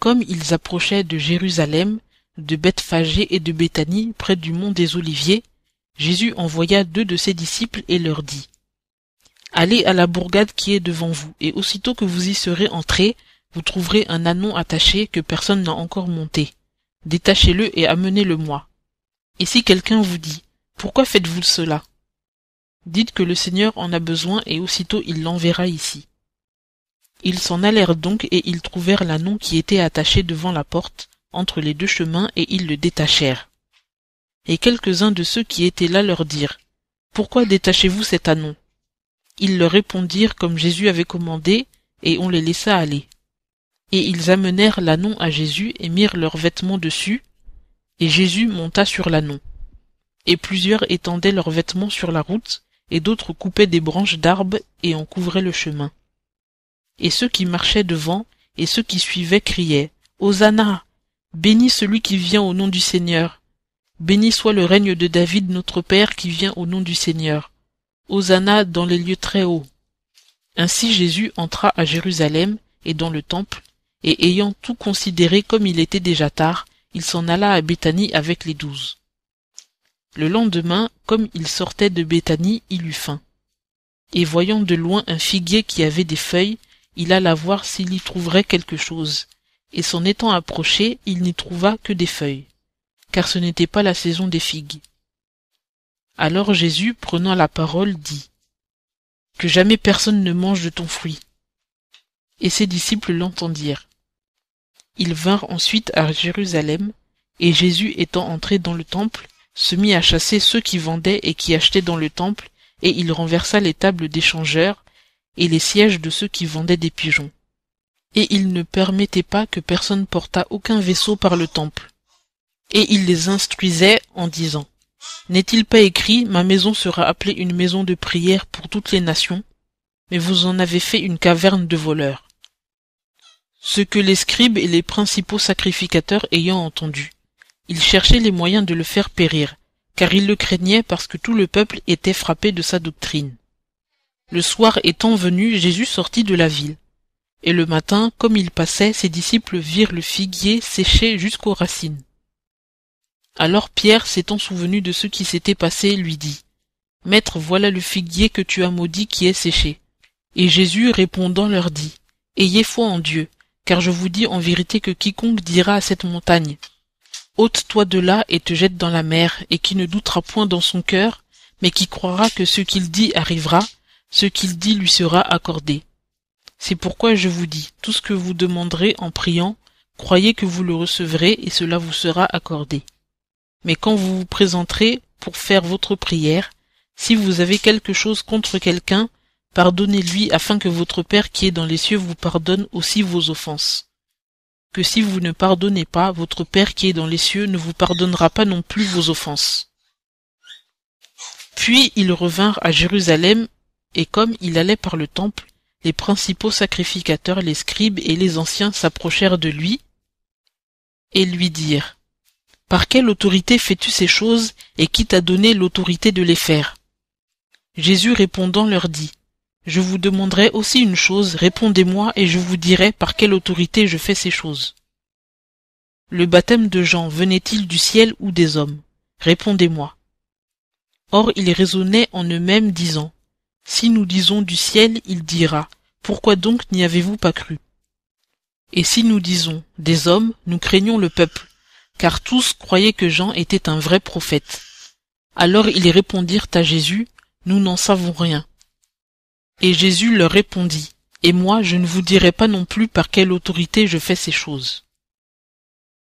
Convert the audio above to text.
comme ils approchaient de Jérusalem, de Bethphagée et de Béthanie, près du mont des Oliviers, Jésus envoya 2 de ses disciples et leur dit: Allez à la bourgade qui est devant vous, et aussitôt que vous y serez entrés, vous trouverez un ânon attaché que personne n'a encore monté. Détachez-le et amenez-le-moi. Et si quelqu'un vous dit: Pourquoi faites-vous cela? Dites que le Seigneur en a besoin et aussitôt il l'enverra ici. Ils s'en allèrent donc et ils trouvèrent l'ânon qui était attaché devant la porte, entre les 2 chemins, et ils le détachèrent. Et quelques-uns de ceux qui étaient là leur dirent: Pourquoi détachez-vous cet ânon? Ils leur répondirent comme Jésus avait commandé, et on les laissa aller. Et ils amenèrent l'ânon à Jésus et mirent leurs vêtements dessus, et Jésus monta sur l'ânon. Et plusieurs étendaient leurs vêtements sur la route, et d'autres coupaient des branches d'arbres et en couvraient le chemin. Et ceux qui marchaient devant et ceux qui suivaient criaient: Hosanna! Béni celui qui vient au nom du Seigneur! Béni soit le règne de David notre Père qui vient au nom du Seigneur! Hosanna dans les lieux très hauts! Ainsi Jésus entra à Jérusalem et dans le temple, et ayant tout considéré comme il était déjà tard, il s'en alla à Béthanie avec les 12. Le lendemain, comme il sortait de Béthanie, il eut faim. Et voyant de loin un figuier qui avait des feuilles, il alla voir s'il y trouverait quelque chose, et s'en étant approché, il n'y trouva que des feuilles, car ce n'était pas la saison des figues. Alors Jésus, prenant la parole, dit: Que jamais personne ne mange de ton fruit. Et ses disciples l'entendirent. Ils vinrent ensuite à Jérusalem, et Jésus étant entré dans le temple, se mit à chasser ceux qui vendaient et qui achetaient dans le temple, et il renversa les tables des changeurs et les sièges de ceux qui vendaient des pigeons. Et il ne permettait pas que personne portât aucun vaisseau par le temple. Et il les instruisait en disant: N'est-il pas écrit: Ma maison sera appelée une maison de prière pour toutes les nations? Mais vous en avez fait une caverne de voleurs. Ce que les scribes et les principaux sacrificateurs ayant entendu, ils cherchaient les moyens de le faire périr, car ils le craignaient parce que tout le peuple était frappé de sa doctrine. Le soir étant venu, Jésus sortit de la ville. Et le matin, comme il passait, ses disciples virent le figuier séché jusqu'aux racines. Alors Pierre, s'étant souvenu de ce qui s'était passé, lui dit: Maître, voilà le figuier que tu as maudit qui est séché. Et Jésus répondant leur dit: Ayez foi en Dieu, car je vous dis en vérité que quiconque dira à cette montagne: Ôte-toi de là et te jette dans la mer, et qui ne doutera point dans son cœur, mais qui croira que ce qu'il dit arrivera, ce qu'il dit lui sera accordé. C'est pourquoi je vous dis, tout ce que vous demanderez en priant, croyez que vous le recevrez et cela vous sera accordé. Mais quand vous vous présenterez pour faire votre prière, si vous avez quelque chose contre quelqu'un, pardonnez-lui afin que votre Père qui est dans les cieux vous pardonne aussi vos offenses. Que si vous ne pardonnez pas, votre Père qui est dans les cieux ne vous pardonnera pas non plus vos offenses. Puis ils revinrent à Jérusalem, et comme il allait par le temple, les principaux sacrificateurs, les scribes et les anciens s'approchèrent de lui, et lui dirent: Par quelle autorité fais-tu ces choses, et qui t'a donné l'autorité de les faire? Jésus répondant leur dit: Je vous demanderai aussi une chose, répondez-moi, et je vous dirai par quelle autorité je fais ces choses. Le baptême de Jean venait-il du ciel ou des hommes? Répondez-moi. Or ils raisonnaient en eux-mêmes, disant: Si nous disons du ciel, il dira: Pourquoi donc n'y avez-vous pas cru? Et si nous disons des hommes, nous craignons le peuple, car tous croyaient que Jean était un vrai prophète. Alors ils répondirent à Jésus: Nous n'en savons rien. Et Jésus leur répondit: Et moi, je ne vous dirai pas non plus par quelle autorité je fais ces choses.